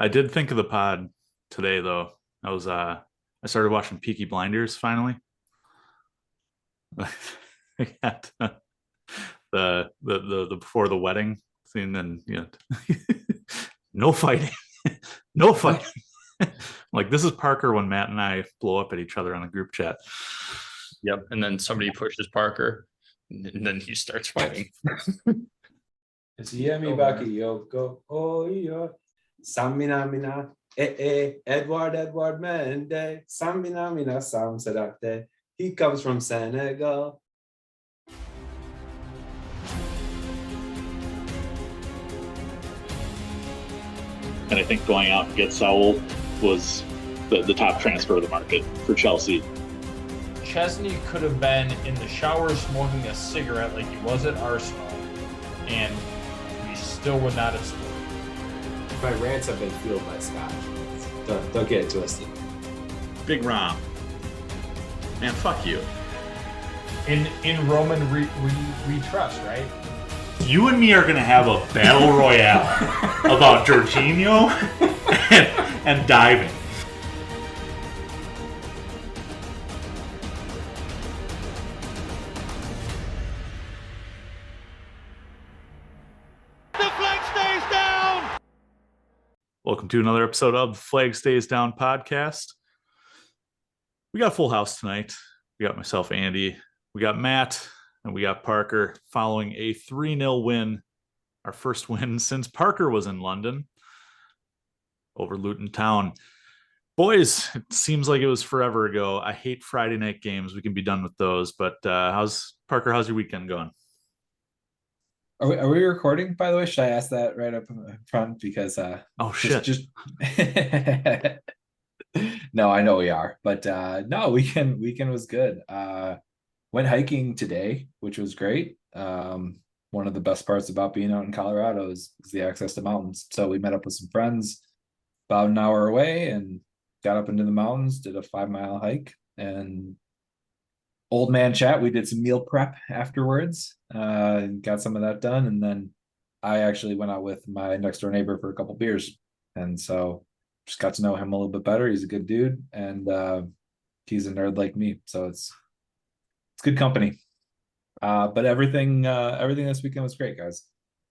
I did think of the pod today though. I started watching Peaky Blinders finally. I got the before the wedding scene, and no fighting. No What? fighting. Like, this is Parker when Matt and I blow up at each other on a group chat. Yep. And then somebody pushes Parker, and then he starts fighting. Sia mi bakayoko. Oh, yo. Samina mina. Edward Mende. Samina mina Sam Sedate. He comes from Senegal. And I think going out and get Saul was the top transfer of the market for Chelsea. Chesney could have been in the shower smoking a cigarette like he was at Arsenal, and we still would not have scored. My rants have been fueled by Scotch. Don't get it twisted. Big Rom. Man, fuck you. In Roman we trust, right? You and me are going to have a battle royale about Jorginho and diving. The flag stays down! Welcome to another episode of the Flag Stays Down podcast. We got a full house tonight. We got myself, Andy. We got Matt. And we got Parker following a 3-0 win. Our first win since Parker was in London over Luton Town. Boys, it seems like it was forever ago. I hate Friday night games. We can be done with those. But how's your weekend going? Are we recording, by the way? Should I ask that right up front? Because oh shit. Just No, I know we are. But no, weekend was good. Went hiking today, which was great. One of the best parts about being out in Colorado is the access to mountains. So we met up with some friends about an hour away and got up into the mountains, did a 5-mile hike, and old man chat. We did some meal prep afterwards, got some of that done. And then I actually went out with my next door neighbor for a couple beers. And so just got to know him a little bit better. He's a good dude, and he's a nerd like me. So it's good company. But everything this weekend was great, guys.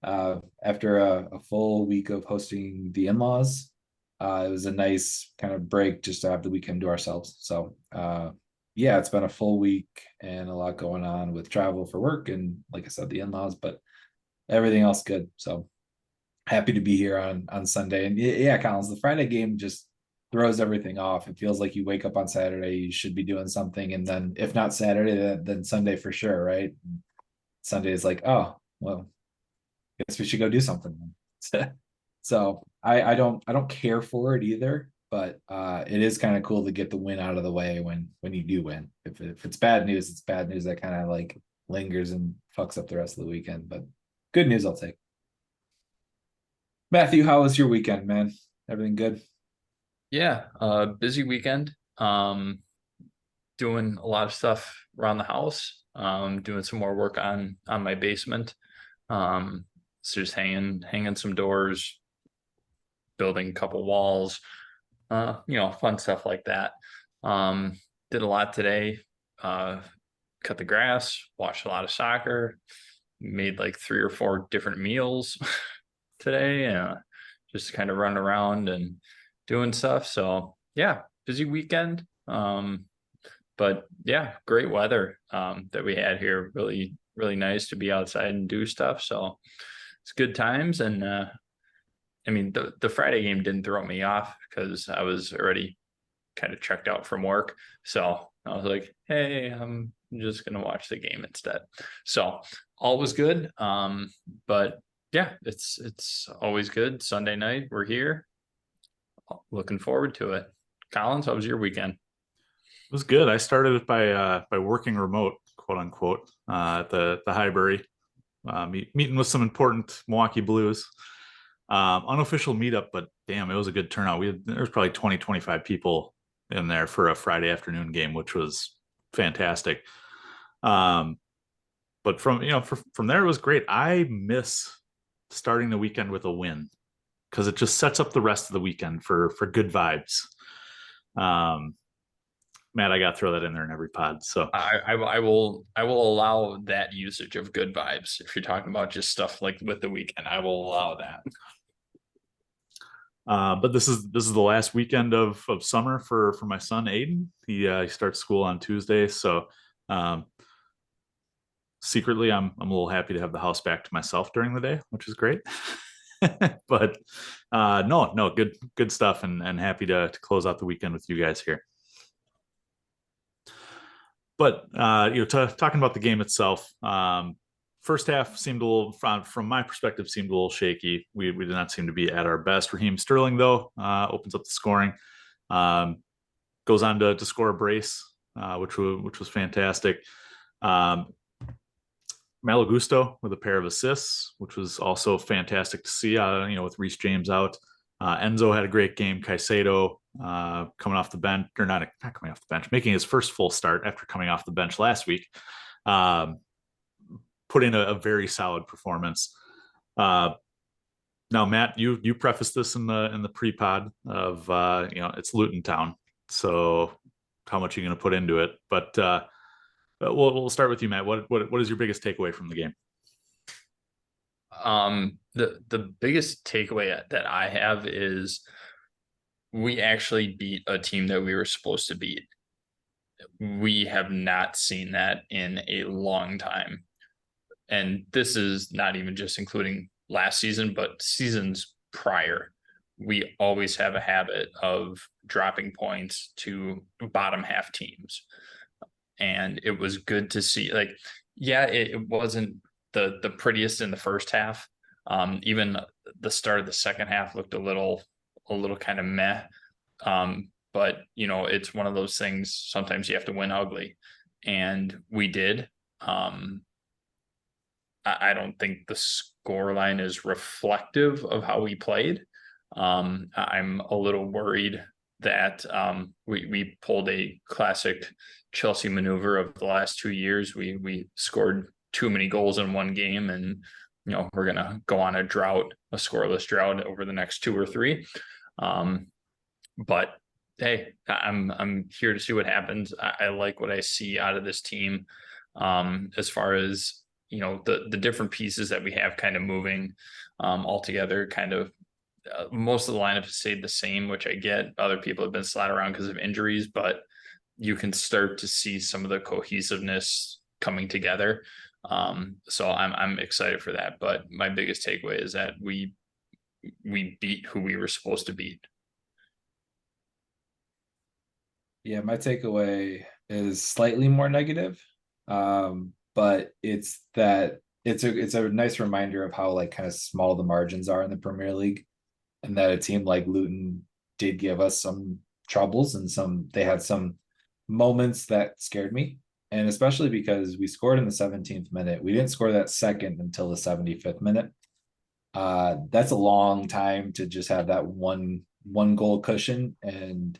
After a full week of hosting the in-laws, it was a nice kind of break just to have the weekend to ourselves. So yeah, it's been a full week and a lot going on with travel for work and, like I said, the in-laws, but everything else good. So happy to be here on Sunday. And yeah, Collins, the Friday game just throws everything off. It feels like you wake up on Saturday, you should be doing something, and then if not Saturday, then Sunday for sure, right? Sunday is like, oh well, guess we should go do something. So I don't care for it either, but it is kind of cool to get the win out of the way when you do win. If it's bad news, it's bad news that kind of like lingers and fucks up the rest of the weekend. But good news I'll take. Matthew, how was your weekend, man? Everything good? Yeah, busy weekend. Doing a lot of stuff around the house. Doing some more work on my basement. So just hanging some doors, building a couple walls. Fun stuff like that. Did a lot today. Cut the grass. Watched a lot of soccer. Made like 3 or 4 different meals today. Just kind of running around and doing stuff. So yeah, busy weekend. But yeah, great weather that we had here. Really, really nice to be outside and do stuff. So it's good times. And I mean, the Friday game didn't throw me off because I was already kind of checked out from work. So I was like, hey, I'm just gonna watch the game instead. So all was good. But yeah, it's always good. Sunday night, we're here. Looking forward to it. Collins, how was your weekend? It was good. I started it by working remote, quote unquote, at the Highbury, meeting with some important Milwaukee Blues. Unofficial meetup, but damn, it was a good turnout. There was probably 20, 25 people in there for a Friday afternoon game, which was fantastic. But from there, it was great. I miss starting the weekend with a win. because it just sets up the rest of the weekend for good vibes. Matt, I got to throw that in there in every pod. So I will allow that usage of good vibes. If you're talking about just stuff like with the weekend, I will allow that. But this is the last weekend of summer for my son Aiden. He starts school on Tuesday, so secretly I'm a little happy to have the house back to myself during the day, which is great. But no, good stuff, and happy to close out the weekend with you guys here. But talking about the game itself, first half seemed a little, from my perspective, seemed a little shaky. We did not seem to be at our best. Raheem Sterling, though, opens up the scoring, goes on to score a brace, which was fantastic. Malo Gusto with a pair of assists, which was also fantastic to see. With Reece James out, Enzo had a great game. Caicedo coming off the bench, or not coming off the bench, making his first full start after coming off the bench last week. Put in a very solid performance. Now, Matt, you prefaced this in the pre-pod of it's Luton Town, so how much are you going to put into it? But we'll start with you, Matt. What is your biggest takeaway from the game? The biggest takeaway that I have is we actually beat a team that we were supposed to beat. We have not seen that in a long time. And this is not even just including last season, but seasons prior. We always have a habit of dropping points to bottom half teams. And it was good to see, it wasn't the prettiest in the first half. Even the start of the second half looked a little kind of meh. But it's one of those things. Sometimes you have to win ugly, and we did. I don't think the scoreline is reflective of how we played. I'm a little worried that we pulled a classic Chelsea maneuver of the last 2 years. We scored too many goals in one game, and we're gonna go on a scoreless drought over the next 2 or 3. But hey, I'm here to see what happens. I like what I see out of this team, as far as the different pieces that we have kind of moving all together. Kind of most of the lineup has stayed the same, which I get. Other people have been slid around because of injuries, but you can start to see some of the cohesiveness coming together. So I'm excited for that. But my biggest takeaway is that we beat who we were supposed to beat. Yeah, my takeaway is slightly more negative. But it's a nice reminder of how kind of small the margins are in the Premier League, and that a team like Luton did give us some troubles, and they had some moments that scared me, and especially because we scored in the 17th minute. We didn't score that second until the 75th minute. That's a long time to just have that one goal cushion, and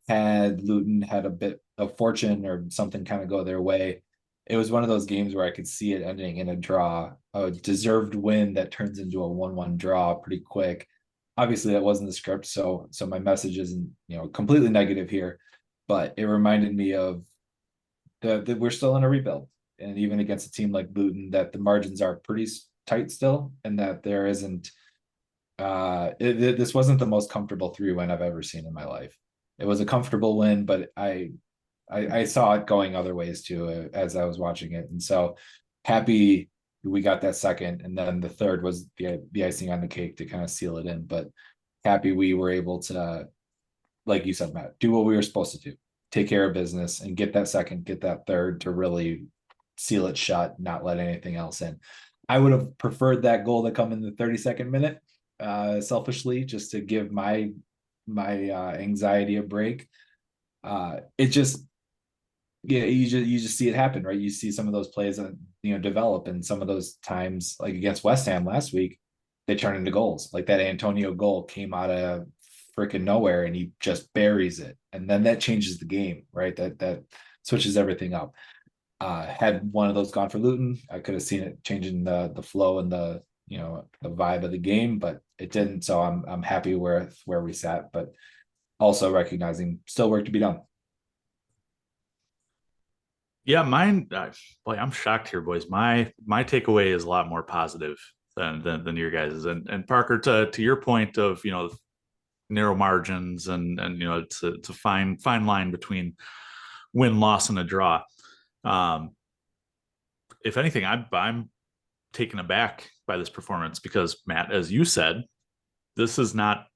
had Luton had a bit of fortune or something kind of go their way, it was one of those games where I could see it ending in a draw, a deserved win that turns into a 1-1 draw pretty quick. Obviously, that wasn't the script, so my message isn't completely negative here, but it reminded me of that we're still in a rebuild, and even against a team like Luton, that the margins are pretty tight still, and that there isn't. This wasn't the most comfortable 3-win I've ever seen in my life. It was a comfortable win, but I saw it going other ways too as I was watching it, and so happy we got that second, and then the third was the icing on the cake to kind of seal it in. But happy we were able to, like you said, Matt, do what we were supposed to do, take care of business, and get that second, get that third to really seal it shut, not let anything else in. I would have preferred that goal to come in the 32nd minute, selfishly, just to give my anxiety a break. It just. Yeah, you just see it happen, right? You see some of those plays develop, and some of those times, like against West Ham last week, they turn into goals. Like that Antonio goal came out of freaking nowhere, and he just buries it, and then that changes the game, right? That switches everything up. Had one of those gone for Luton, I could have seen it changing the flow and the the vibe of the game, but it didn't. So I'm happy with where we sat, but also recognizing still work to be done. Yeah, mine. Boy, I'm shocked here, boys. My takeaway is a lot more positive than your guys's. And Parker, to your point of narrow margins and it's a fine line between win, loss, and a draw. If anything, I'm taken aback by this performance because, Matt, as you said, this is not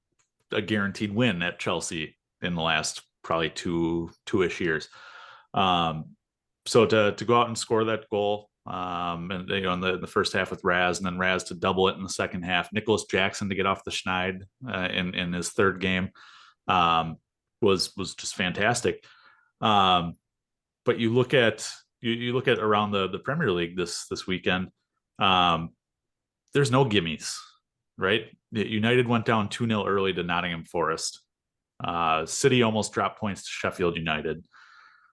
a guaranteed win at Chelsea in the last probably two-ish years. So to go out and score that goal, and in the first half with Raz, and then Raz to double it in the second half, Nicholas Jackson to get off the schneid in his third game, was just fantastic. But you look at around the Premier League this weekend, there's no gimmies, right? United went down 2-0 early to Nottingham Forest. City almost dropped points to Sheffield United.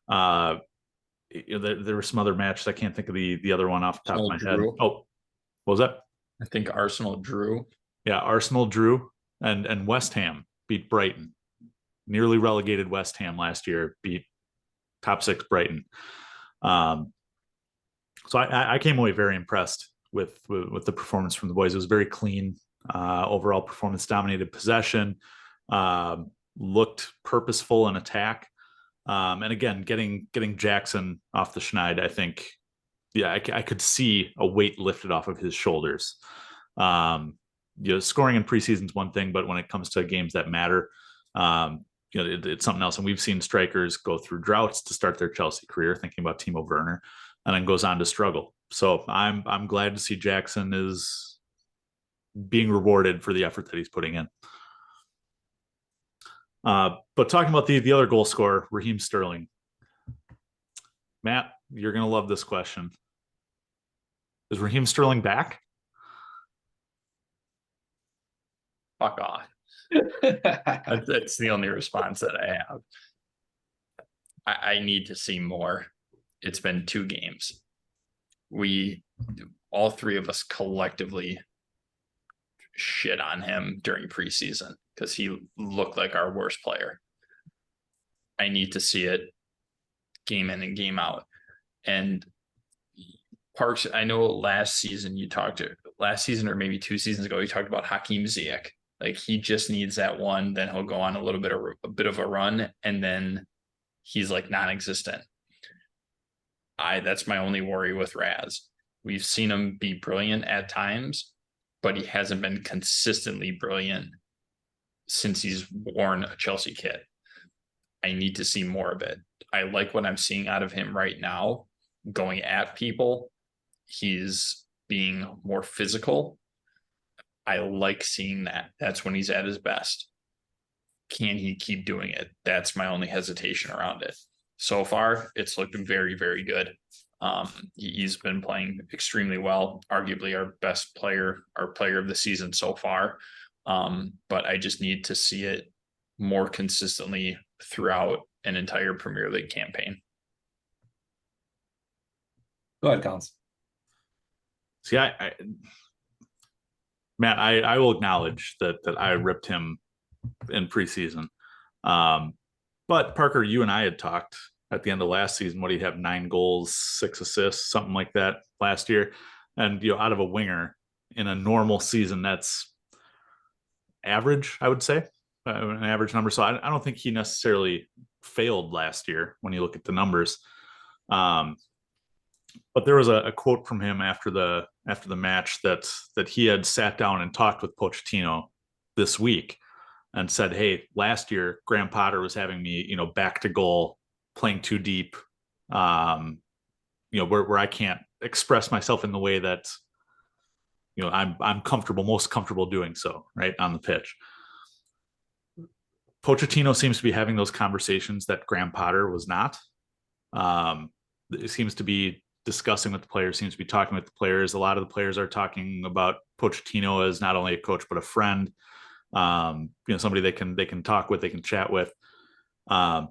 There were some other matches. I can't think of the other one off the top of my head. Oh, what was that? I think Arsenal drew. Yeah, Arsenal drew, and West Ham beat Brighton. Nearly relegated West Ham last year beat top 6 Brighton. So I came away very impressed with the performance from the boys. It was very clean overall performance, dominated possession, looked purposeful in attack. And again, getting Jackson off the schneid, I think, I could see a weight lifted off of his shoulders. Scoring in preseason is one thing, but when it comes to games that matter, it's something else. And we've seen strikers go through droughts to start their Chelsea career, thinking about Timo Werner, and then goes on to struggle. So I'm glad to see Jackson is being rewarded for the effort that he's putting in. But talking about the other goal scorer, Raheem Sterling. Matt, you're going to love this question. Is Raheem Sterling back? Fuck off. That's the only response that I have. I need to see more. It's been 2 games. All 3 of us collectively shit on him during preseason because he looked like our worst player. I need to see it game in and game out. And Parks, I know last season or maybe 2 seasons ago, you talked about Hakeem Ziyech. Like, he just needs that one, then he'll go on a bit of a run, and then he's like non-existent. That's my only worry with Raz. We've seen him be brilliant at times, but he hasn't been consistently brilliant since he's worn a Chelsea kit. I need to see more of it. I like what I'm seeing out of him right now, going at people. He's being more physical. I like seeing that. That's when he's at his best. Can he keep doing it? That's my only hesitation around it. So far, it's looked very, very good. He's been playing extremely well, arguably our best player, our player of the season so far. But I just need to see it more consistently throughout an entire Premier League campaign. Go ahead, Collins. See, Matt, I will acknowledge that I ripped him in preseason. But Parker, you and I had talked at the end of last season, what he'd have 9 goals, 6 assists, something like that last year. And, out of a winger in a normal season, that's average, I would say, an average number. So I don't think he necessarily failed last year when you look at the numbers. But there was a quote from him after the match that he had sat down and talked with Pochettino this week and said, hey, last year, Graham Potter was having me, back to goal, playing too deep, where I can't express myself in the way that, I'm most comfortable doing so, right, on the pitch. Pochettino seems to be having those conversations that Graham Potter was not. It seems to be discussing with the players, seems to be talking with the players. A lot of the players are talking about Pochettino as not only a coach, but a friend, somebody they can talk with, they can chat with. And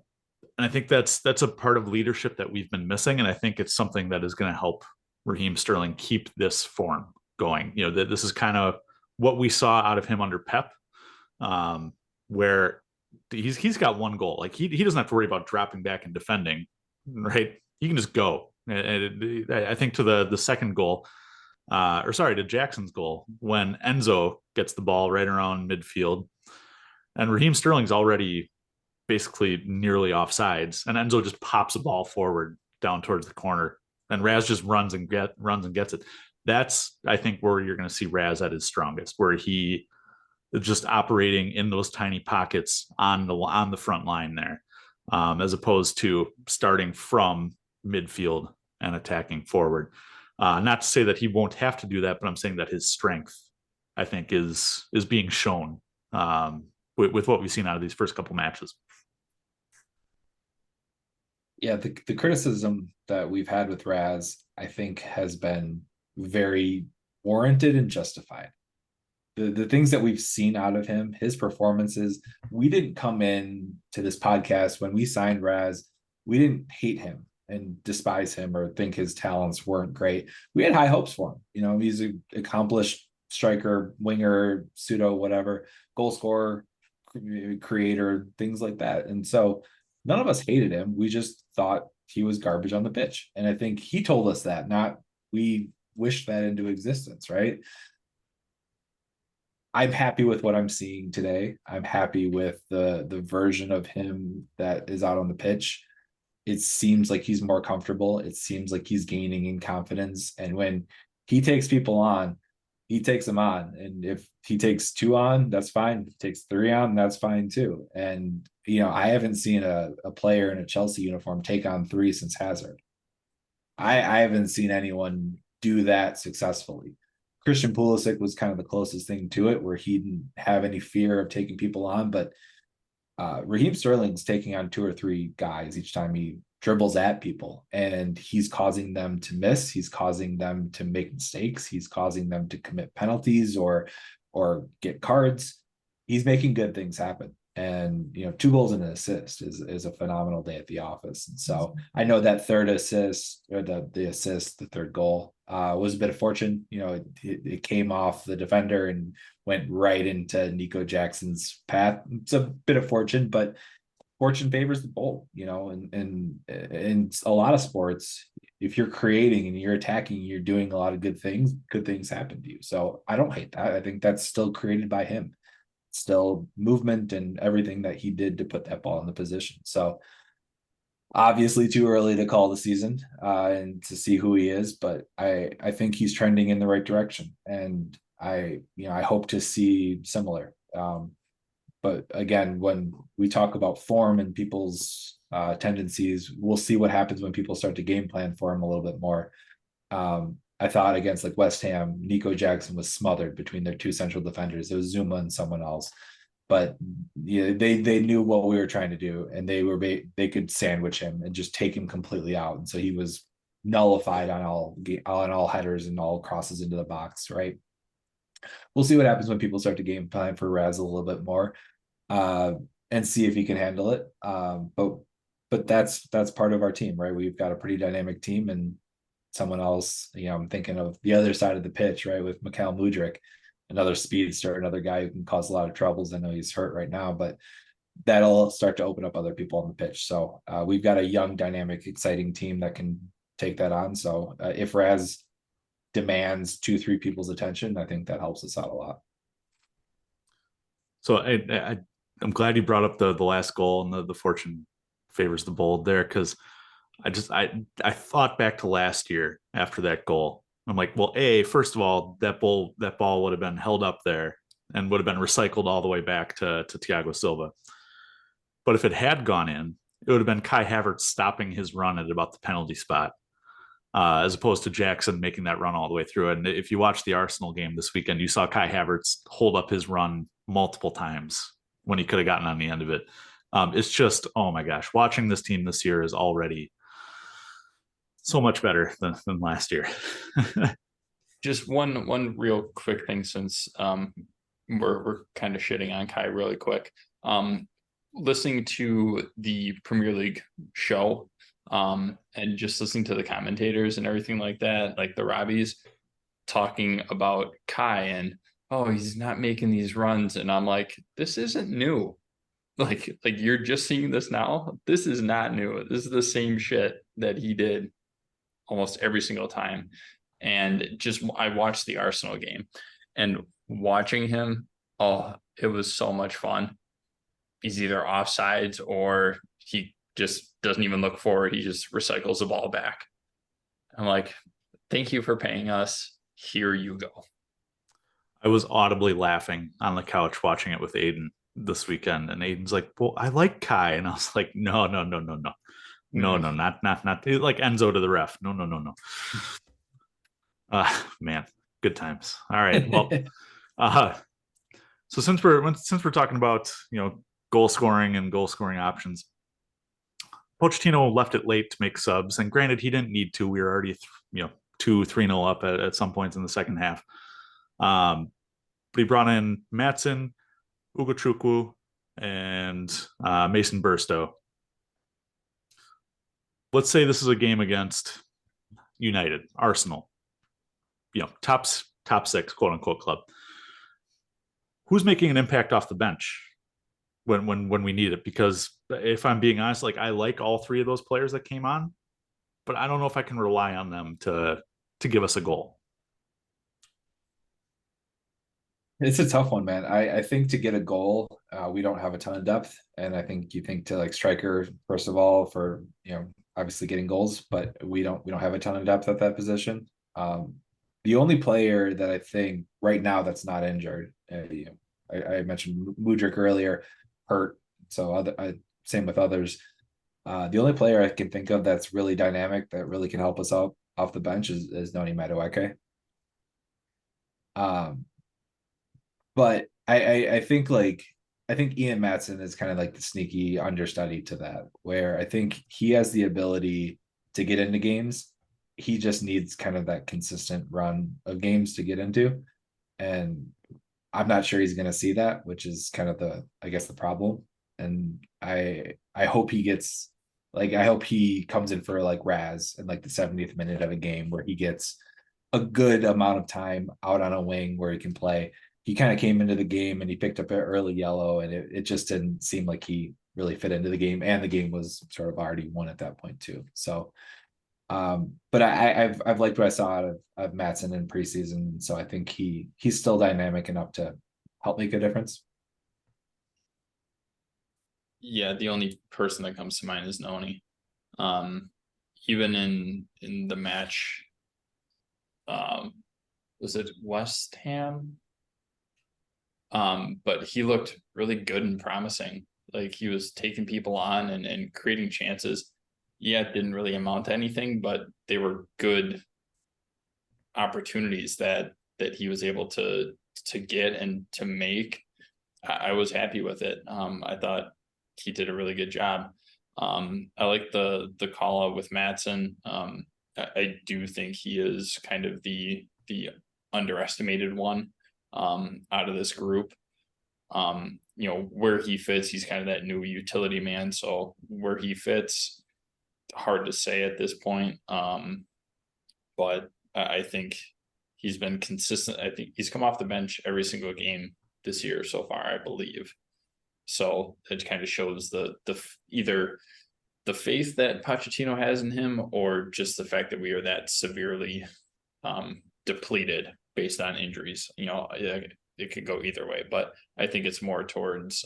I think that's a part of leadership that we've been missing. And I think it's something that is going to help Raheem Sterling keep this form. going. This is kind of what we saw out of him under Pep, where he's got one goal. Like he doesn't have to worry about dropping back and defending, right? He can just go. And I think to the second goal, to Jackson's goal, when Enzo gets the ball right around midfield, and Raheem Sterling's already basically nearly offsides, and Enzo just pops a ball forward down towards the corner, and Raz just runs and gets it. That's, I think, where you're going to see Raz at his strongest, where he is just operating in those tiny pockets on the front line there, as opposed to starting from midfield and attacking forward. Not to say that he won't have to do that, but I'm saying that his strength, I think, is being shown with what we've seen out of these first couple matches. Yeah, the criticism that we've had with Raz, I think, has been very warranted and justified. The things that we've seen out of him, his performances, we didn't come in to this podcast when we signed Raz, we didn't hate him and despise him or think his talents weren't great. We had high hopes for him. He's an accomplished striker, winger, pseudo, whatever, goal scorer, creator, things like that. And so none of us hated him. We just thought he was garbage on the pitch. And I think he told us that, not we wished that into existence, right? I'm happy with what I'm seeing today. I'm happy with the version of him that is out on the pitch. It seems like he's more comfortable. It seems like he's gaining in confidence. And when he takes people on, he takes them on. And if he takes 2 on, that's fine. If he takes 3 on, that's fine too. And, I haven't seen a player in a Chelsea uniform take on 3 since Hazard. I haven't seen anyone do that successfully. Christian Pulisic was kind of the closest thing to it, where he didn't have any fear of taking people on. But Raheem Sterling's taking on 2 or 3 guys each time he dribbles at people, and he's causing them to miss. He's causing them to make mistakes. He's causing them to commit penalties or get cards. He's making good things happen. And 2 goals and an assist is a phenomenal day at the office. And so I know that third assist, or the third goal, was a bit of fortune. It came off the defender and went right into Nico Jackson's path. It's a bit of fortune, but fortune favors the bold. And in a lot of sports, if you're creating and you're attacking, you're doing a lot of good things happen to you. So I don't hate that. I think that's still created by him. Still movement and everything that he did to put that ball in the position. So obviously too early to call the season and to see who he is, but I think he's trending in the right direction, and I hope to see similar. But again, when we talk about form and people's tendencies, we'll see what happens when people start to game plan for him a little bit more. I thought against West Ham, Nico Jackson was smothered between their 2 central defenders. It was Zuma and someone else, but they knew what we were trying to do, and they could sandwich him and just take him completely out. And so he was nullified on all headers and all crosses into the box. Right. We'll see what happens when people start to game plan for Raz a little bit more, and see if he can handle it. But that's part of our team, right? We've got a pretty dynamic team, and someone else, I'm thinking of the other side of the pitch, right? With Mikhail Mudryk, another speedster, another guy who can cause a lot of troubles. I know he's hurt right now, but that'll start to open up other people on the pitch. So we've got a young, dynamic, exciting team that can take that on. So if Raz demands 2-3 people's attention, I think that helps us out a lot. So I'm glad you brought up the last goal and the fortune favors the bold there, because I thought back to last year after that goal. I'm like, well, first of all, that ball would have been held up there and would have been recycled all the way back to Thiago Silva. But if it had gone in, it would have been Kai Havertz stopping his run at about the penalty spot, as opposed to Jackson making that run all the way through. And if you watch the Arsenal game this weekend, you saw Kai Havertz hold up his run multiple times when he could have gotten on the end of it. It's just, oh my gosh, watching this team this year is already so much better than last year. Just one real quick thing, since we're kind of shitting on Kai really quick. Listening to the Premier League show, and just listening to the commentators and everything like that, like the Robbies, talking about Kai and, oh, he's not making these runs. And I'm like, this isn't new. Like you're just seeing this now. This is not new. This is the same shit that he did almost every single time. And just, I watched the Arsenal game and watching him, oh, it was so much fun. He's either offsides or he just doesn't even look forward. He just recycles the ball back. I'm like, thank you for paying us. Here you go. I was audibly laughing on the couch watching it with Aiden this weekend, and Aiden's like, well, I like Kai. And I was like, no, not like Enzo to the ref. No. Man, good times. All right. Well, so since we're talking about, goal scoring and goal scoring options, Pochettino left it late to make subs, and granted, he didn't need to. We were already 2-3-0 up at some points in the second half. But he brought in Maatsen, Ugochukwu, and Mason Burstow. Let's say this is a game against United, Arsenal, top 6, quote unquote, club. Who's making an impact off the bench when we need it? Because if I'm being honest, I like all 3 of those players that came on, but I don't know if I can rely on them to give us a goal. It's a tough one, man. I think to get a goal, we don't have a ton of depth, and I think you think to striker first of all for obviously getting goals, but we don't have a ton of depth at that position. The only player that I think right now that's not injured, I mentioned Mudryk earlier, hurt. So same with others. The only player I can think of that's really dynamic that really can help us out off the bench is Noni Madueke. But I think Ian Maatsen is kind of the sneaky understudy to that, where I think he has the ability to get into games. He just needs kind of that consistent run of games to get into. And I'm not sure he's going to see that, which is kind of the problem. And I hope he gets, I hope he comes in for Raz in the 70th minute of a game where he gets a good amount of time out on a wing where he can play. He kind of came into the game and he picked up an early yellow, and it just didn't seem like he really fit into the game, and the game was sort of already won at that point too. So, but I've liked what I saw out of Maatsen in preseason, so I think he's still dynamic enough to help make a difference. Yeah, the only person that comes to mind is Noni. Even in the match, was it West Ham? But he looked really good and promising. He was taking people on and creating chances. Yeah, it didn't really amount to anything, but they were good opportunities that he was able to get and to make. I was happy with it. I thought he did a really good job. I like the call out with Maatsen. I do think he is kind of the underestimated one out of this group. Where he fits, he's kind of that new utility man. So where he fits, hard to say at this point. But I think he's been consistent. I think he's come off the bench every single game this year so far, I believe. So it kind of shows the either the faith that Pochettino has in him, or just the fact that we are that severely depleted based on injuries. It could go either way, but I think it's more towards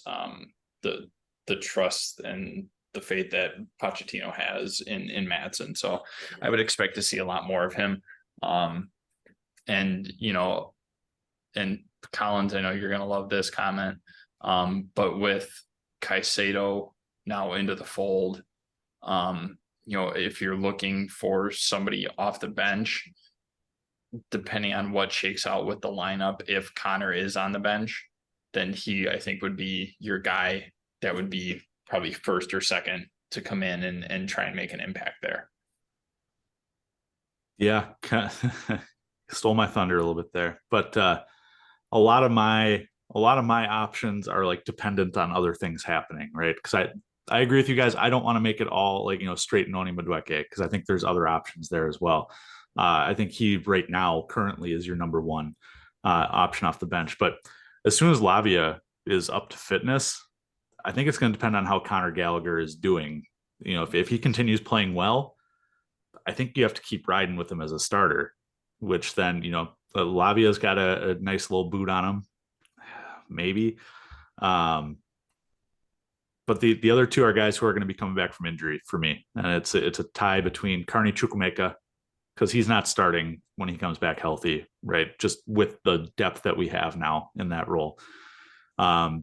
the trust and the faith that Pochettino has in Maatsen. So I would expect to see a lot more of him. And Collins, I know you're going to love this comment, but with Caicedo now into the fold, if you're looking for somebody off the bench, depending on what shakes out with the lineup, if Connor is on the bench, then he, I think, would be your guy that would be probably first or second to come in and try and make an impact there. Yeah, stole my thunder a little bit there, but a lot of my options are dependent on other things happening, right? Because I agree with you guys. I don't want to make it all straight Noni Madueke, because I think there's other options there as well. I think he right now currently is your number one option off the bench. But as soon as Lavia is up to fitness, I think it's going to depend on how Conor Gallagher is doing. If he continues playing well, I think you have to keep riding with him as a starter, which then, Lavia's got a nice little boot on him, maybe. But the other two are guys who are going to be coming back from injury for me. And it's a tie between Carney Chukwuemeka, because he's not starting when he comes back healthy, right? Just with the depth that we have now in that role. But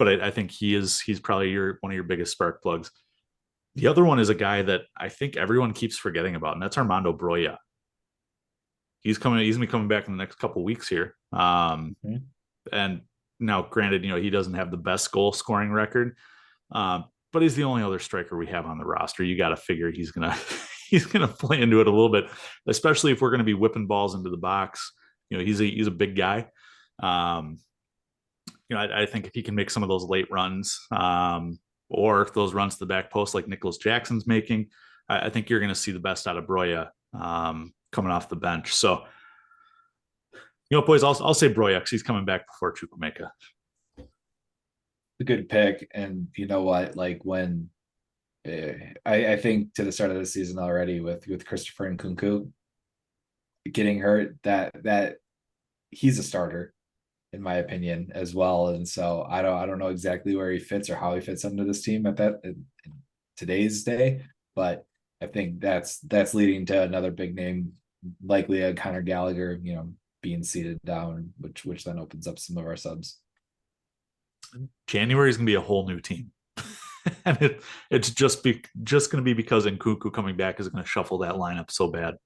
I think he's probably one of your biggest spark plugs. The other one is a guy that I think everyone keeps forgetting about, and that's Armando Broya. He's going to be coming back in the next couple of weeks here. And now, granted, he doesn't have the best goal scoring record, but he's the only other striker we have on the roster. You got to figure he's gonna play into it a little bit, especially if we're going to be whipping balls into the box. He's a big guy. I think if he can make some of those late runs, or those runs to the back post like Nicholas Jackson's making, I think you're going to see the best out of Broya coming off the bench. So, boys, I'll say Broya because he's coming back before Chukwuemeka. A good pick. And you know what? Like when I think to the start of the season already with Christopher Nkunku getting hurt, that he's a starter in my opinion as well. And so I don't know exactly where he fits or how he fits into this team in today's day, but I think that's leading to another big name, likely a Conor Gallagher, being seated down, which then opens up some of our subs. January is going to be a whole new team. And it's just going to be because Nkunku coming back is going to shuffle that lineup so bad.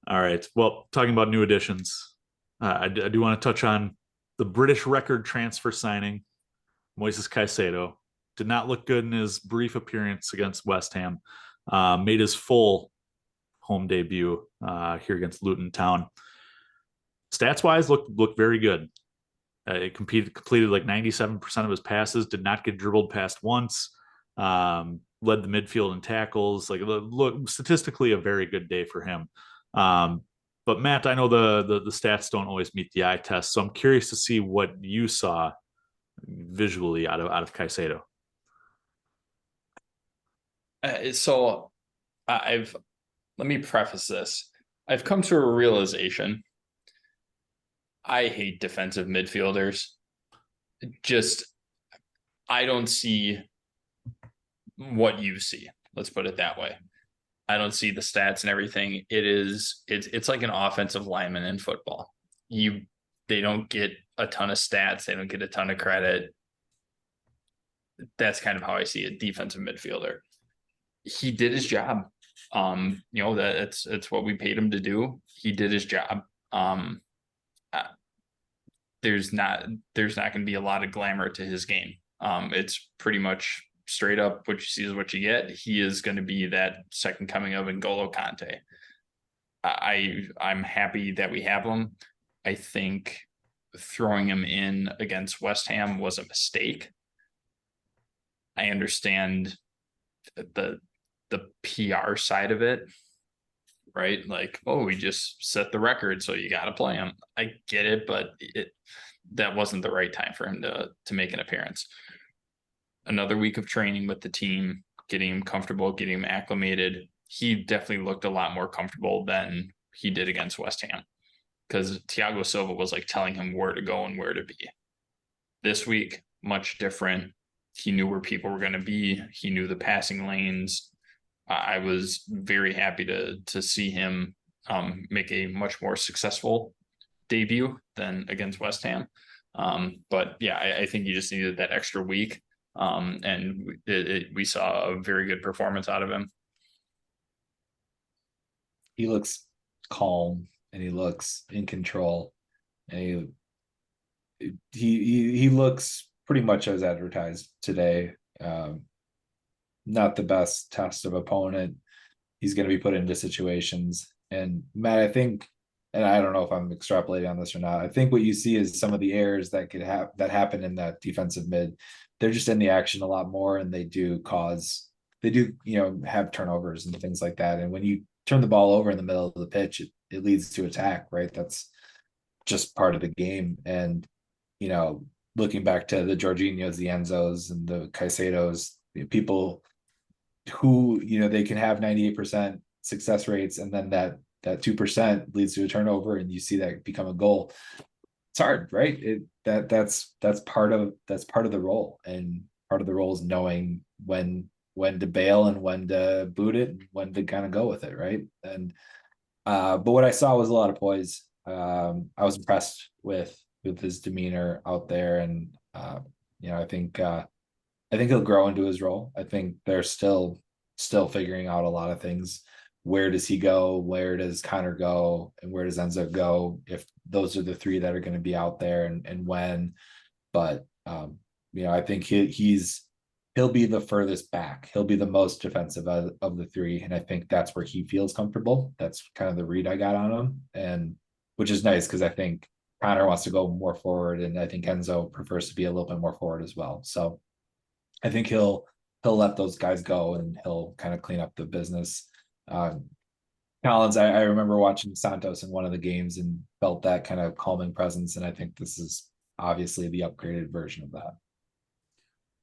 All right. Well, talking about new additions, I do want to touch on the British record transfer signing. Moises Caicedo did not look good in his brief appearance against West Ham. Made his full home debut here against Luton Town. Stats-wise, looked very good. It completed like 97% of his passes, did not get dribbled past once, led the midfield in tackles. Like, look, statistically, a very good day for him. But Matt, I know the stats don't always meet the eye test, so I'm curious to see what you saw visually out of Caicedo. So let me preface this. I've come to a realization. I hate defensive midfielders. I don't see what you see. Let's put it that way. I don't see the stats and everything. It's like an offensive lineman in football. They don't get a ton of stats. They don't get a ton of credit. That's kind of how I see a defensive midfielder. He did his job. It's what we paid him to do. He did his job. There's not going to be a lot of glamour to his game. It's pretty much straight up what you see is what you get. He is going to be that second coming of N'Golo Kante. I'm happy that we have him. I think throwing him in against West Ham was a mistake. I understand the PR side of it, right? Like, we just set the record, so you got to play him. I get it, but that wasn't the right time for him to make an appearance. Another week of training with the team, getting him comfortable, getting him acclimated. He definitely looked a lot more comfortable than he did against West Ham, because Thiago Silva was like telling him where to go and where to be. This week, much different. He knew where people were going to be. He knew the passing lanes. I was very happy to see him make a much more successful debut than against West Ham. But yeah, I think he just needed that extra week. And we saw a very good performance out of him. He looks calm and he looks in control, and he looks pretty much as advertised today. Not the best test of opponent. He's going to be put into situations. And Matt, I think, and I don't know if I'm extrapolating on this or not, I think what you see is some of the errors that could happen in that defensive mid. They're just in the action a lot more, and they do have turnovers and things like that. And when you turn the ball over in the middle of the pitch, it leads to attack, right? That's just part of the game. And, looking back to the Jorginhos, the Enzos, and the Caicedos, people who, they can have 98% success rates, and then that 2% leads to a turnover, and you see that become a goal. It's hard, right? That's part of the role, and part of the role is knowing when to bail and when to boot it and when to kind of go with it, right? And but what I saw was a lot of poise. I was impressed with his demeanor out there, and I think he'll grow into his role. I think they're still figuring out a lot of things. Where does he go? Where does Connor go? And where does Enzo go? If those are the three that are going to be out there, and when. But I think he'll be the furthest back. He'll be the most defensive of the three, and I think that's where he feels comfortable. That's kind of the read I got on him, and which is nice because I think Connor wants to go more forward, and I think Enzo prefers to be a little bit more forward as well. So I think he'll let those guys go, and he'll kind of clean up the business. Collins, I remember watching Santos in one of the games and felt that kind of calming presence, and I think this is obviously the upgraded version of that.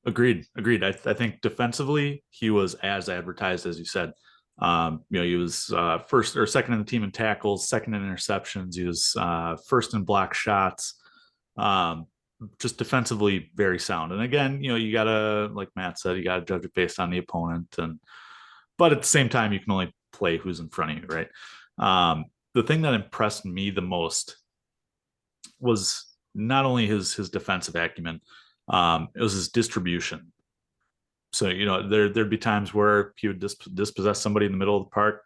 Agreed. I think defensively he was as advertised, as you said. He was first or second in the team in tackles, second in interceptions. He was first in block shots. Just defensively very sound. And again, you gotta, like Matt said, you gotta judge it based on the opponent. But at the same time, you can only play who's in front of you, right? The thing that impressed me the most was not only his defensive acumen, it was his distribution. So, there'd be times where he would dispossess somebody in the middle of the park,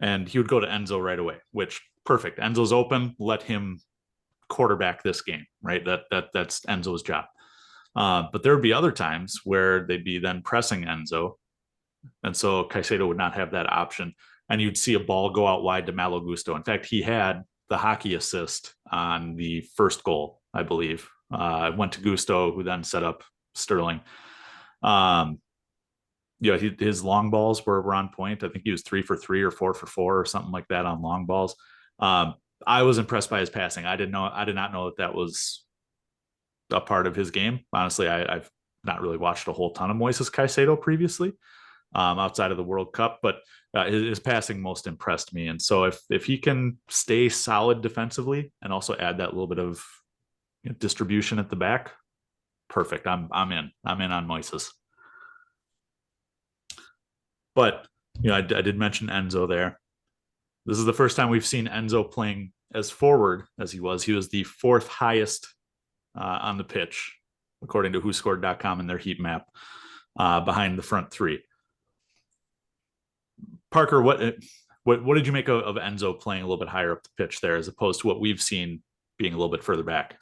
and he would go to Enzo right away, which perfect. Enzo's open, let him quarterback this game, right? That's Enzo's job. But there would be other times where they'd be then pressing Enzo, and so Caicedo would not have that option, and you'd see a ball go out wide to Malo Gusto. In fact, he had the hockey assist on the first goal, I believe. Went to Gusto, who then set up Sterling. His long balls were on point. I think he was 3 for 3 or 4 for 4 or something like that on long balls. I was impressed by his passing. I did not know that was a part of his game. Honestly, I've not really watched a whole ton of Moises Caicedo previously, outside of the World Cup, but his passing most impressed me. And so if he can stay solid defensively and also add that little bit of distribution at the back, perfect. I'm in on Moises. But I did mention Enzo there. This is the first time we've seen Enzo playing as forward as he was. He was the 4th highest on the pitch, according to WhoScored.com in their heat map, behind the front three. Parker, what did you make of Enzo playing a little bit higher up the pitch there, as opposed to what we've seen being a little bit further back?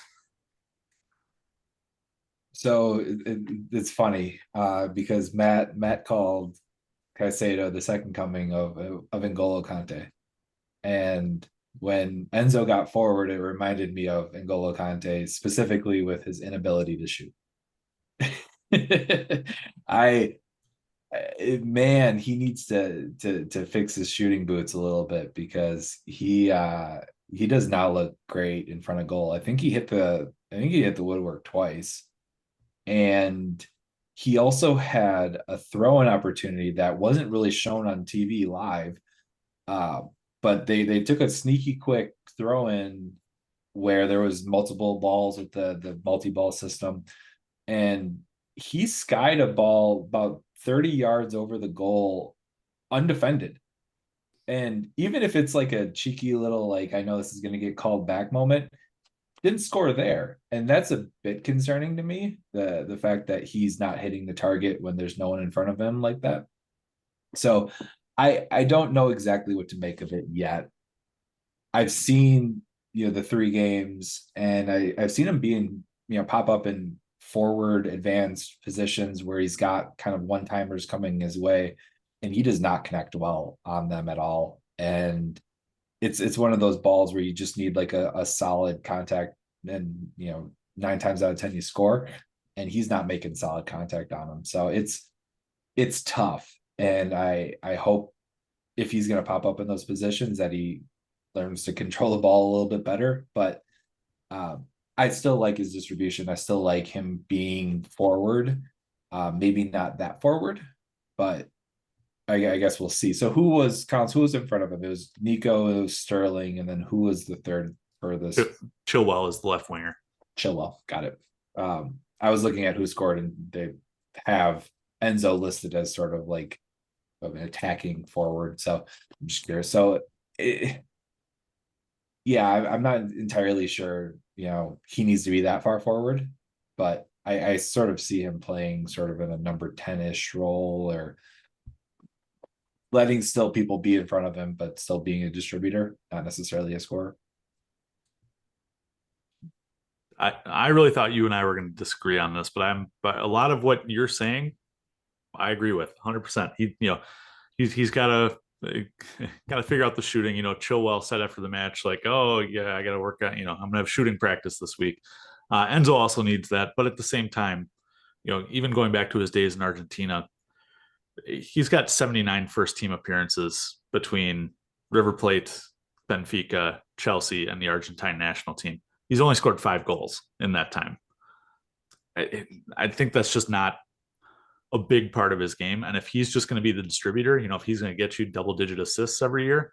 So it's funny because Matt called Caicedo the second coming of N'Golo Kante, and when Enzo got forward, it reminded me of N'Golo Kante, specifically with his inability to shoot. He needs to fix his shooting boots a little bit, because he does not look great in front of goal. I think he hit the woodwork twice. And he also had a throw-in opportunity that wasn't really shown on TV live. But they took a sneaky quick throw-in where there was multiple balls with the multi-ball system. And he skied a ball about 30 yards over the goal undefended. And even if it's like a cheeky little, like, I know this is going to get called back moment, didn't score there. And that's a bit concerning to me, the fact that he's not hitting the target when there's no one in front of him like that. So I don't know exactly what to make of it yet. I've seen, the 3 games, and I've seen him being, pop up in forward advanced positions where he's got kind of one-timers coming his way, and he does not connect well on them at all. And it's one of those balls where you just need like a solid contact, and 9 times out of 10 you score, and he's not making solid contact on them. So it's tough. And I hope if he's going to pop up in those positions, that he learns to control the ball a little bit better. But I still like his distribution. I still like him being forward. Maybe not that forward, but I guess we'll see. So who was in front of him? It was Nico, it was Sterling, and then who was the third furthest? Chilwell is the left winger. Chilwell, got it. I was looking at who scored, and they have Enzo listed as sort of like an attacking forward. So I'm just curious. So I'm not entirely sure, he needs to be that far forward, but I sort of see him playing sort of in a number 10-ish role, or letting still people be in front of him, but still being a distributor, not necessarily a scorer. I really thought you and I were going to disagree on this, but a lot of what you're saying, I agree with 100%. He's got to figure out the shooting. Chilwell said after the match, like, oh yeah, I got to work out. I'm gonna have shooting practice this week. Enzo also needs that, but at the same time, even going back to his days in Argentina, he's got 79 first team appearances between River Plate, Benfica, Chelsea, and the Argentine national team. He's only scored 5 goals in that time. I think that's just not a big part of his game. And if he's just going to be the distributor, if he's going to get you double-digit assists every year,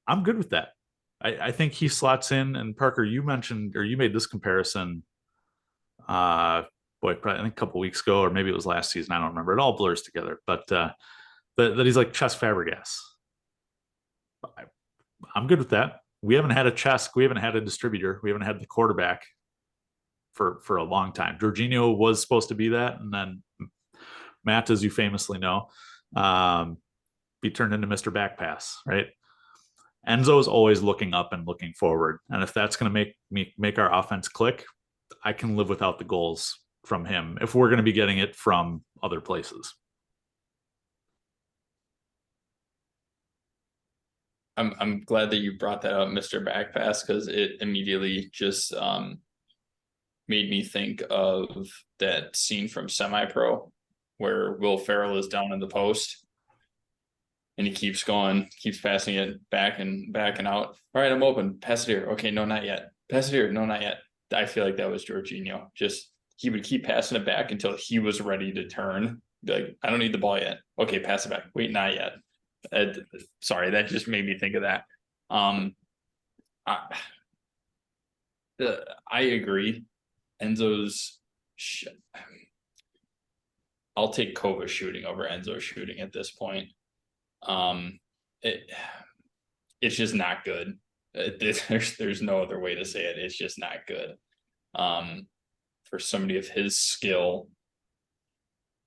I'm good with that. I think he slots in. And Parker, you mentioned, or you made this comparison, probably I think a couple weeks ago, or maybe it was last season. I don't remember. It all blurs together. But that he's like Cesc Fabregas. I'm good with that. We haven't had a Cesc. We haven't had a distributor. We haven't had the quarterback for a long time. Jorginho was supposed to be that, and then Matt, as you famously know, be turned into Mr. Backpass, right? Enzo is always looking up and looking forward, and if that's going to make our offense click, I can live without the goals from him if we're going to be getting it from other places. I'm glad that you brought that up, Mr. Backpass, because it immediately just made me think of that scene from Semi-Pro where Will Ferrell is down in the post and he keeps passing it back and out. All right, I'm open. Pass it here. Okay, no, not yet. Pass it here. No, not yet. I feel like that was Jorginho. Just he would keep passing it back until he was ready to turn. Be like, I don't need the ball yet. Okay, pass it back. Wait, not yet. Sorry, that just made me think of that. I agree. Enzo's I'll take Kova shooting over Enzo shooting at this point. It's just not good. There's no other way to say it. It's just not good. For somebody of his skill,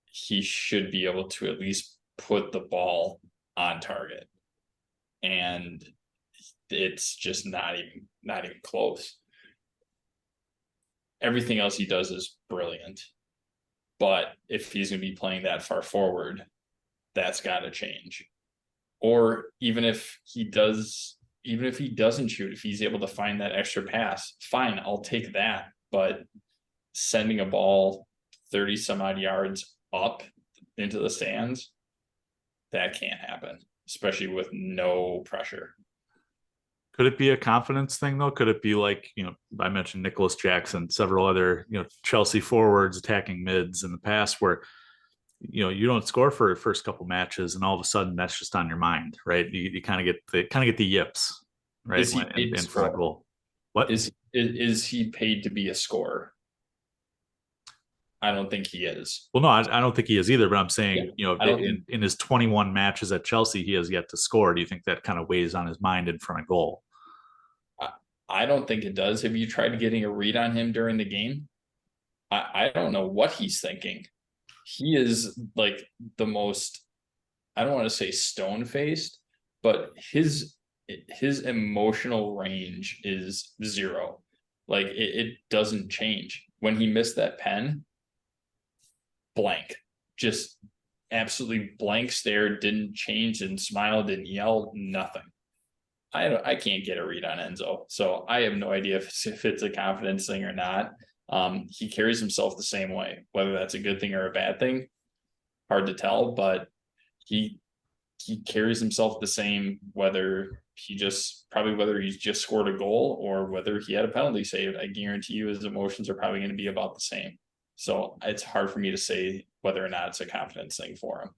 he should be able to at least put the ball on target, and it's just not even close. Everything else he does is brilliant, but if he's going to be playing that far forward, that's got to change. Or even if he doesn't shoot, if he's able to find that extra pass, fine, I'll take that. But sending a ball 30 some odd yards up into the stands, that can't happen, especially with no pressure. Could it be a confidence thing though? Could it be like, I mentioned Nicholas Jackson, several other, Chelsea forwards attacking mids in the past where, you don't score for your first couple matches and all of a sudden that's just on your mind, right? You kind of get the yips, right? In front goal. What is he paid to be a scorer? I don't think he is. Well, no, I don't think he is either, but I'm saying, in his 21 matches at Chelsea, he has yet to score. Do you think that kind of weighs on his mind in front of goal? I don't think it does. Have you tried getting a read on him during the game? I don't know what he's thinking. He is like the most, I don't want to say stone-faced, but his emotional range is zero. Like it doesn't change. When he missed that pen, blank, just absolutely blank stare, didn't change, didn't smile, didn't yell, nothing. I can't get a read on Enzo, so I have no idea if it's a confidence thing or not. He carries himself the same way, whether that's a good thing or a bad thing, hard to tell, but he he carries himself the same, whether he's just scored a goal or whether he had a penalty saved. I guarantee you his emotions are probably going to be about the same. So it's hard for me to say whether or not it's a confidence thing for him.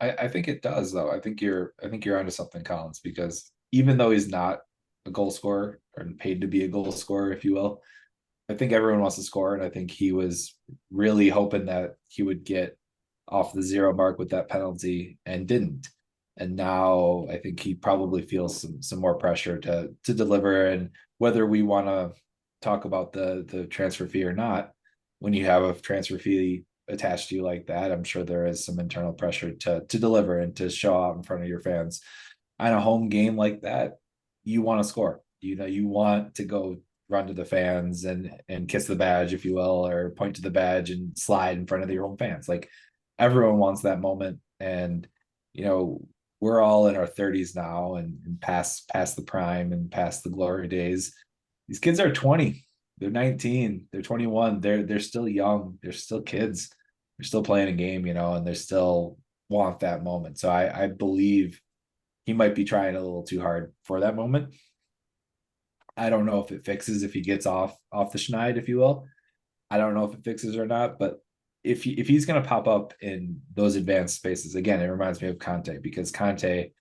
I think it does, though. I think you're onto something, Collins, because even though he's not a goal scorer or paid to be a goal scorer, if you will, I think everyone wants to score, and I think he was really hoping that he would get off the 0 mark with that penalty and didn't. And now I think he probably feels some more pressure to deliver. And whether we want to talk about the transfer fee or not, when you have a transfer fee attached to you like that, I'm sure there is some internal pressure to deliver and to show out in front of your fans. On a home game like that, you want to score. You want to go run to the fans and kiss the badge, if you will, or point to the badge and slide in front of your own fans. Like, everyone wants that moment. And we're all in our 30s now and past the prime and past the glory days. These kids are 20, they're 19, they're 21, they're still young, they're still kids, they're still playing a game, and they still want that moment. So I believe he might be trying a little too hard for that moment. I don't know if it fixes if he gets off the schneid, if you will. I don't know if it fixes or not, but if he's going to pop up in those advanced spaces, again, it reminds me of Conte, because Conte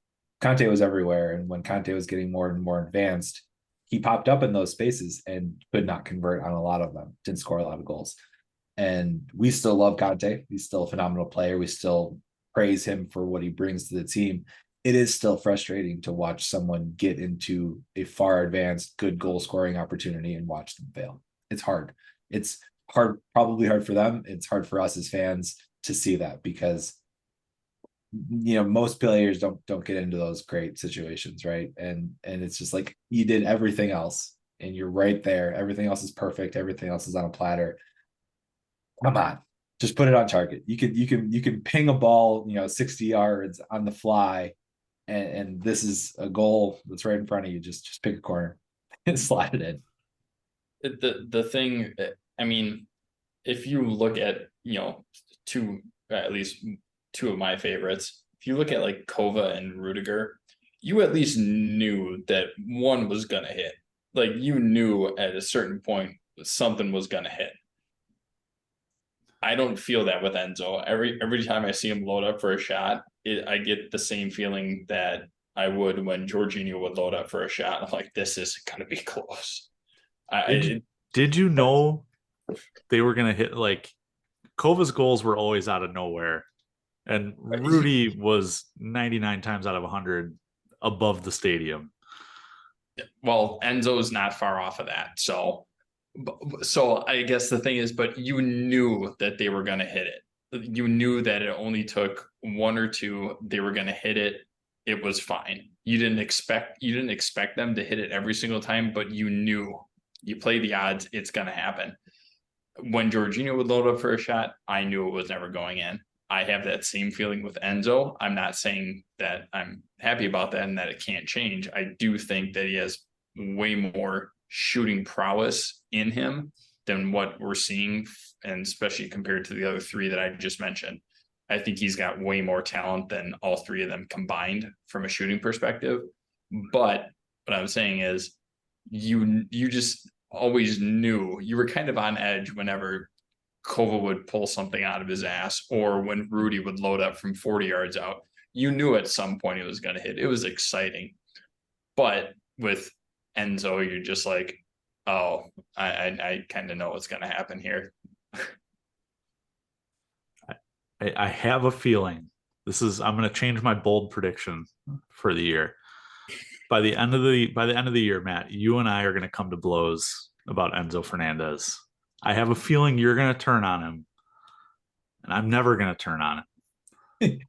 was everywhere. And when Conte was getting more and more advanced, he popped up in those spaces and could not convert on a lot of them, didn't score a lot of goals. And we still love Conte. He's still a phenomenal player. We still praise him for what he brings to the team. It is still frustrating to watch someone get into a far advanced, good goal scoring opportunity and watch them fail. It's hard. It's hard, probably hard for them. It's hard for us as fans to see that, because most players don't get into those great situations, right? And it's just like, you did everything else and you're right there. Everything else is perfect. Everything else is on a platter. Come on, just put it on target. You can ping a ball 60 yards on the fly, and this is a goal that's right in front of you. Just pick a corner and slide it in. The thing, I mean, if you look at at least two of my favorites, if you look at like Kova and Rudiger, you at least knew that one was gonna hit. Like, you knew at a certain point something was gonna hit. I don't feel that with Enzo. Every time I see him load up for a shot, I get the same feeling that I would when Jorginho would load up for a shot. I'm like, this isn't gonna be close. Did you know they were gonna hit? Like, Kova's goals were always out of nowhere, and Rudy was 99 times out of 100 above the stadium. Well, Enzo's not far off of that. So I guess the thing is, but you knew that they were going to hit it. You knew that it only took one or two. They were going to hit it. It was fine. You didn't expect them to hit it every single time, but you knew. You play the odds, it's going to happen. When Jorginho would load up for a shot, I knew it was never going in. I have that same feeling with Enzo. I'm not saying that I'm happy about that and that it can't change. I do think that he has way more shooting prowess in him than what we're seeing, and especially compared to the other three that I just mentioned. I think he's got way more talent than all three of them combined from a shooting perspective. But what I'm saying is, you just always knew. You were kind of on edge whenever Kova would pull something out of his ass, or when Rudy would load up from 40 yards out. You knew at some point it was going to hit. It was exciting. But with Enzo, you're just like, oh, I kind of know what's going to happen here. I have a feeling I'm going to change my bold prediction for the year. By the end of the year, Matt, you and I are going to come to blows about Enzo Fernandez. I have a feeling you're going to turn on him, and I'm never going to turn on him.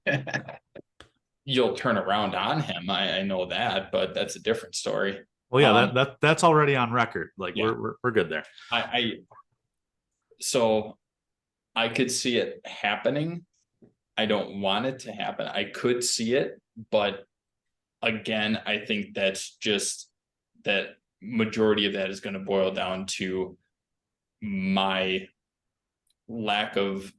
You'll turn around on him. I know that, but that's a different story. Well, yeah, that's already on record. Like, yeah. we're good there. So I could see it happening. I don't want it to happen. I could see it, but again, I think that's just that majority of that is going to boil down to my lack of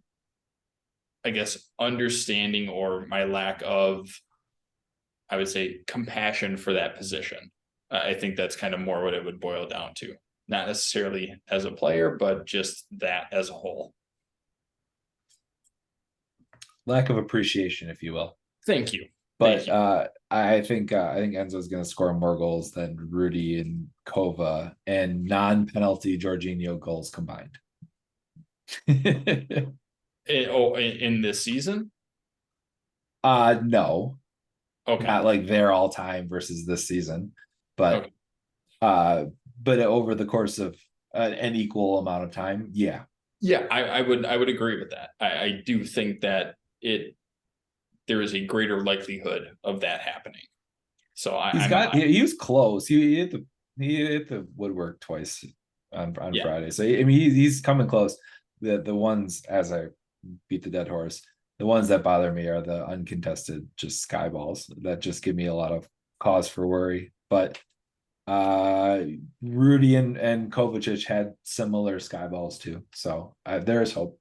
I guess, understanding or my lack of, I would say, compassion for that position. I think that's kind of more what it would boil down to. Not necessarily as a player, but just that as a whole. Lack of appreciation, if you will. Thank you. But I think Enzo's going to score more goals than Rudy and Kova and non-penalty Jorginho goals combined. In this season? No, Okay. not like their all-time versus this season, but but over the course of an equal amount of time, yeah. Yeah, I would agree with that. I do think that there is a greater likelihood of that happening. So he was close. He hit the woodwork twice on Friday. So I mean he's coming close. The ones, as I beat the dead horse, the ones that bother me are the uncontested just sky balls that just give me a lot of cause for worry. But Rudy and Kovacic had similar sky balls too. So there is hope.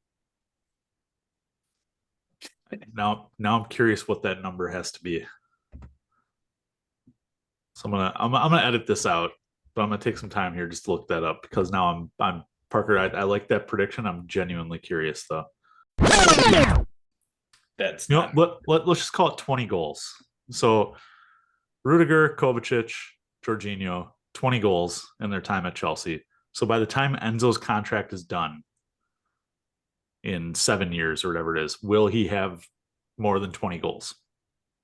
Now I'm curious what that number has to be. So I'm gonna edit this out, but I'm gonna take some time here just to look that up, because now I'm Parker. I like that prediction. I'm genuinely curious though. That's let's just call it 20 goals. So Rudiger, Kovacic, Jorginho, 20 goals in their time at Chelsea. So by the time Enzo's contract is done in 7 years or whatever it is, will he have more than 20 goals?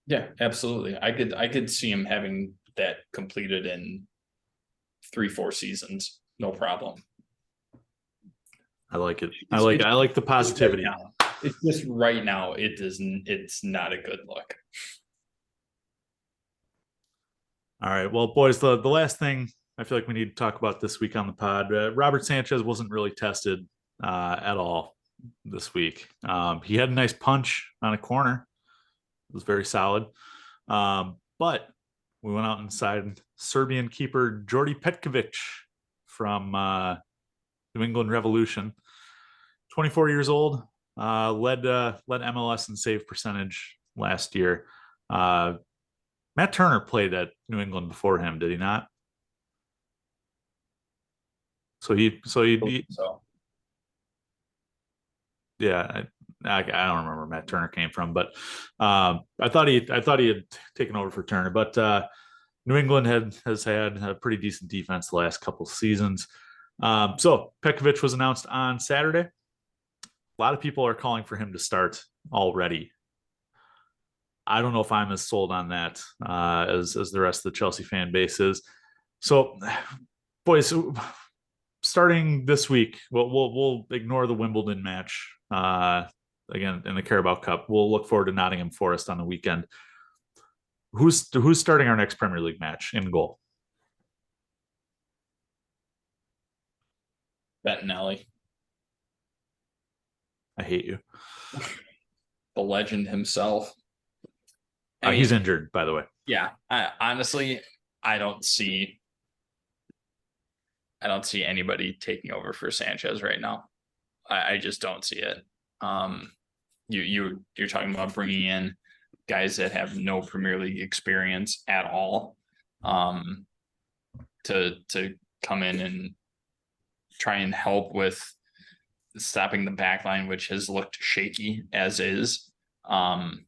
Yeah, absolutely. I could see him having that completed in 3-4 seasons, no problem. I like it. I like the positivity. It's just right now it's not a good look. All right, well, boys, the last thing I feel like we need to talk about this week on the pod, Robert Sanchez wasn't really tested at all this week. He had a nice punch on a corner. It was very solid. But we went out and signed Serbian keeper Jordi Petkovic from New England Revolution. 24 years old, led MLS in save percentage last year. Matt Turner played at New England before him, did he not? So yeah, I don't remember where Matt Turner came from, but I thought he had taken over for Turner. But New England has had a pretty decent defense the last couple of seasons. So Petkovic was announced on Saturday. A lot of people are calling for him to start already. I don't know if I'm as sold on that as the rest of the Chelsea fan base is. So, boys, starting this week, we'll ignore the Wimbledon match again in the Carabao Cup. We'll look forward to Nottingham Forest on the weekend. Who's starting our next Premier League match in goal? Bettinelli. I hate you. The legend himself. He's injured, by the way. Yeah, honestly, I don't see anybody taking over for Sanchez right now. I just don't see it. You're talking about bringing in guys that have no Premier League experience at all, to come in and try and help with stopping the back line, which has looked shaky as is. I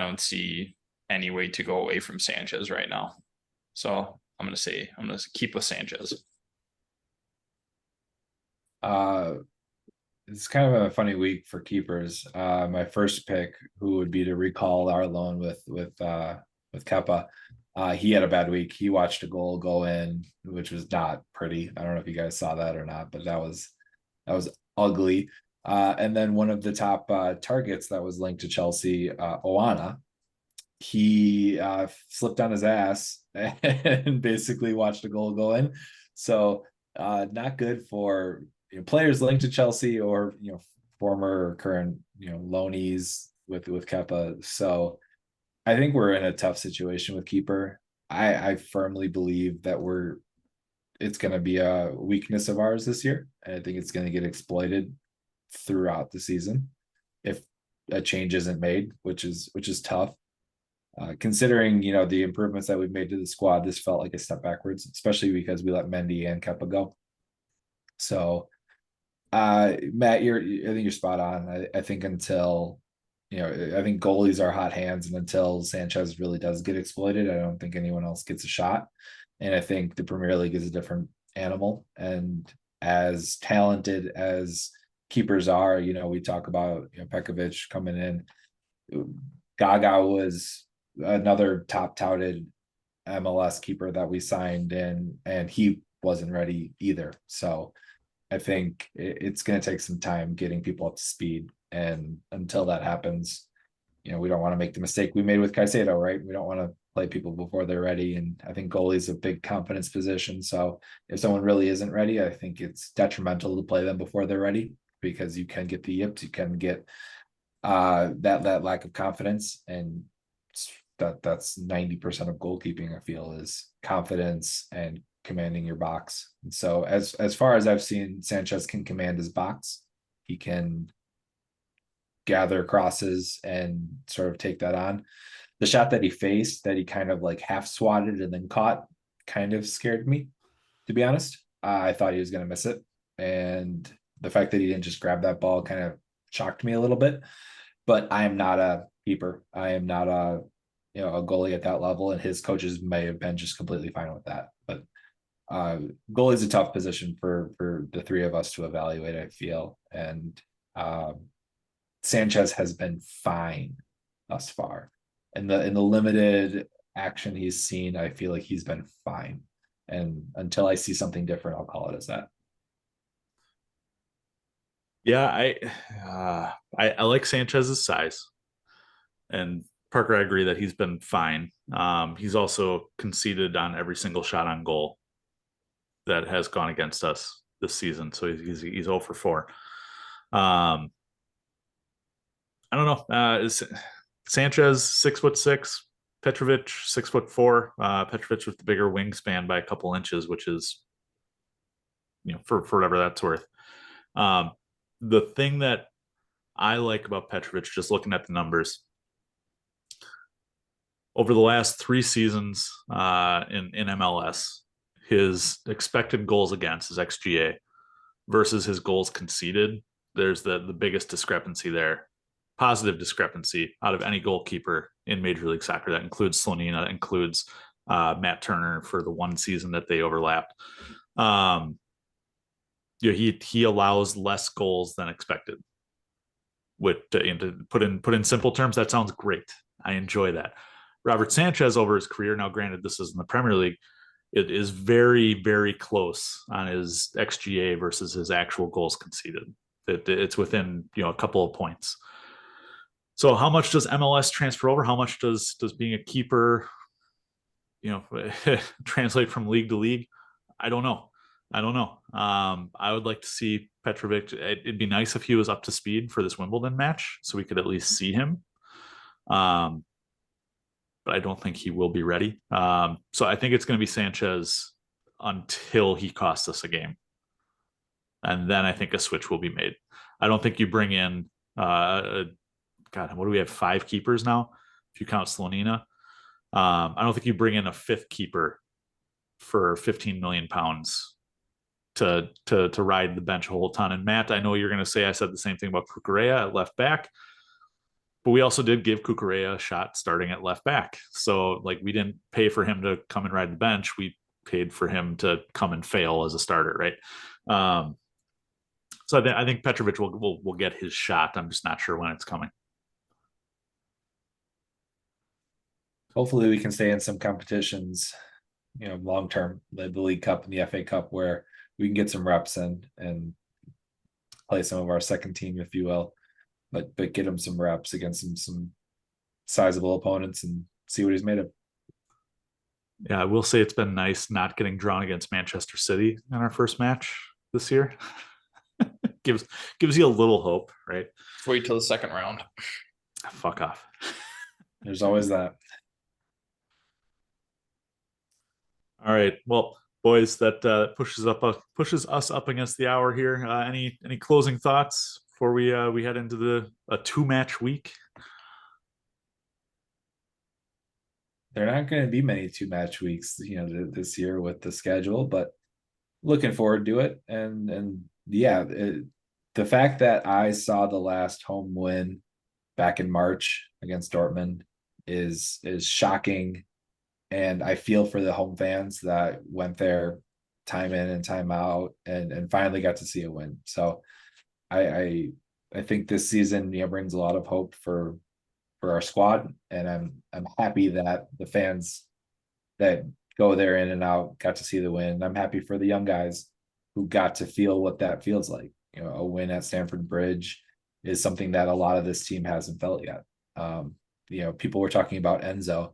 don't see any way to go away from Sanchez right now. So I'm going to keep with Sanchez. It's kind of a funny week for keepers. My first pick, who would be to recall our loan with Kepa. He had a bad week. He watched a goal go in, which was not pretty. I don't know if you guys saw that or not, but that was ugly. And then one of the top targets that was linked to Chelsea, Oana, he slipped on his ass and basically watched a goal go in. So not good for players linked to Chelsea or former or current loanees with Kepa. So I think we're in a tough situation with keeper. I firmly believe that it's going to be a weakness of ours this year. And I think it's going to get exploited throughout the season. if a change isn't made, which is tough. Considering, the improvements that we've made to the squad, this felt like a step backwards, especially because we let Mendy and Kepa go. So, Matt, I think you're spot on. I think until, I think goalies are hot hands, and until Sanchez really does get exploited, I don't think anyone else gets a shot. And I think the Premier League is a different animal. And as talented as keepers are, we talk about Pekovic coming in. Gaga was another top touted MLS keeper that we signed in, and he wasn't ready either. So I think it's going to take some time getting people up to speed. And until that happens, we don't want to make the mistake we made with Caicedo, right? We don't want to play people before they're ready. And I think goalie is a big confidence position. So if someone really isn't ready, I think it's detrimental to play them before they're ready, because you can get the yips, you can get that lack of confidence. And that's 90% of goalkeeping, I feel, is confidence and commanding your box. And so as far as I've seen, Sanchez can command his box. He can gather crosses and sort of take that on. The shot that he faced, that he kind of like half swatted and then caught, kind of scared me, to be honest. I thought he was going to miss it. And the fact that he didn't just grab that ball kind of shocked me a little bit. But I am not a keeper. I am not a goalie at that level, and his coaches may have been just completely fine with that. But goalie is a tough position for the three of us to evaluate, I feel. And Sanchez has been fine thus far. In the limited action he's seen, I feel like he's been fine. And until I see something different, I'll call it as that. Yeah, I like Sanchez's size, and Parker, I agree that he's been fine. He's also conceded on every single shot on goal that has gone against us this season, so he's 0 for 4. I don't know. Sanchez 6'6", Petrovic 6'4". Petrovic with the bigger wingspan by a couple inches, which is, for whatever that's worth. The thing that I like about Petrovic, just looking at the numbers, over the last 3 seasons in MLS, his expected goals against, his XGA, versus his goals conceded, there's the biggest discrepancy there. Positive discrepancy out of any goalkeeper in Major League Soccer. That includes Slonina, includes Matt Turner for the one season that they overlapped. He allows less goals than expected. To put in simple terms, that sounds great. I enjoy that. Robert Sanchez over his career, now granted this is in the Premier League, it is very, very close on his XGA versus his actual goals conceded. It's within a couple of points. So how much does MLS transfer over? How much does being a keeper, translate from league to league? I don't know. I would like to see Petrovic. It'd be nice if he was up to speed for this Wimbledon match, so we could at least see him. But I don't think he will be ready. So I think it's going to be Sanchez until he costs us a game. And then I think a switch will be made. I don't think you bring in, what do we have? 5 keepers now, if you count Slonina. I don't think you bring in a 5th keeper for 15 million pounds to ride the bench a whole ton. And Matt, I know you're going to say I said the same thing about Cucurella at left back, but we also did give Cucurella a shot starting at left back. So we didn't pay for him to come and ride the bench. We paid for him to come and fail as a starter, right? So I think Petrovic will get his shot. I'm just not sure when it's coming. Hopefully we can stay in some competitions, long term, the League Cup and the FA Cup, where we can get some reps and play some of our second team, if you will, but get him some reps against some sizable opponents and see what he's made of. Yeah, I will say it's been nice not getting drawn against Manchester City in our first match this year. gives you a little hope, right? Wait till the second round. Fuck off. There's always that. All right, well, boys, that pushes us up against the hour here. Any closing thoughts before we head into a 2-match week? There are not going to be many 2-match weeks, this year with the schedule, but looking forward to it. And yeah, the fact that I saw the last home win back in March against Dortmund is shocking, and I feel for the home fans that went there time in and time out and finally got to see a win. So I think this season brings a lot of hope for our squad, and I'm happy that the fans that go there in and out got to see the win. I'm happy for the young guys who got to feel what that feels like. A win at Stamford Bridge is something that a lot of this team hasn't felt yet. People were talking about Enzo.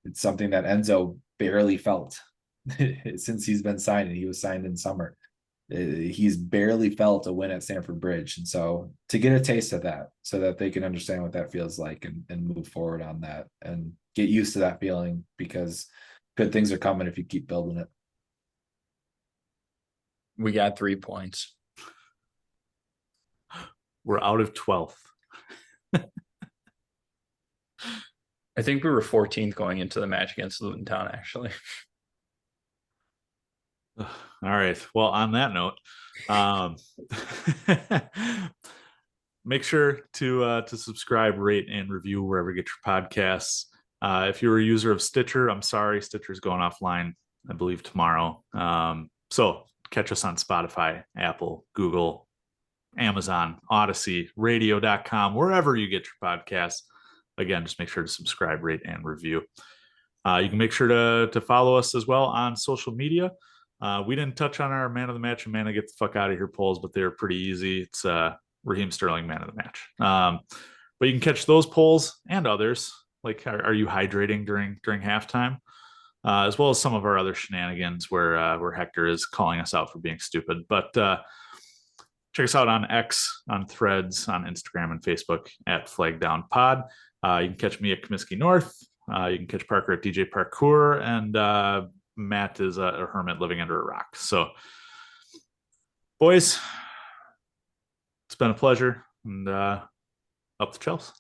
It's something that Enzo barely felt since he's been signed, and he was signed in summer. He's barely felt a win at Stamford Bridge. And so to get a taste of that so that they can understand what that feels like and move forward on that and get used to that feeling, because good things are coming if you keep building it. We got 3 points. We're out of 12th. I think we were 14th going into the match against Luton Town, actually. All right. Well, on that note, make sure to subscribe, rate, and review wherever you get your podcasts. If you're a user of Stitcher, I'm sorry, Stitcher's going offline, I believe, tomorrow. So catch us on Spotify, Apple, Google, Amazon, Odyssey, radio.com, wherever you get your podcasts. Again, just make sure to subscribe, rate, and review. You can make sure to follow us as well on social media. We didn't touch on our man of the match and man to get the fuck out of here polls, but they're pretty easy. It's Raheem Sterling, man of the match. But you can catch those polls and others, like are you hydrating during halftime, as well as some of our other shenanigans where Hector is calling us out for being stupid. But check us out on X, on Threads, on Instagram and Facebook at Flag Down Pod. You can catch me at Comiskey North. You can catch Parker at DJ Parkour, and Matt is a hermit living under a rock. So, boys, it's been a pleasure, and up the Chelsea.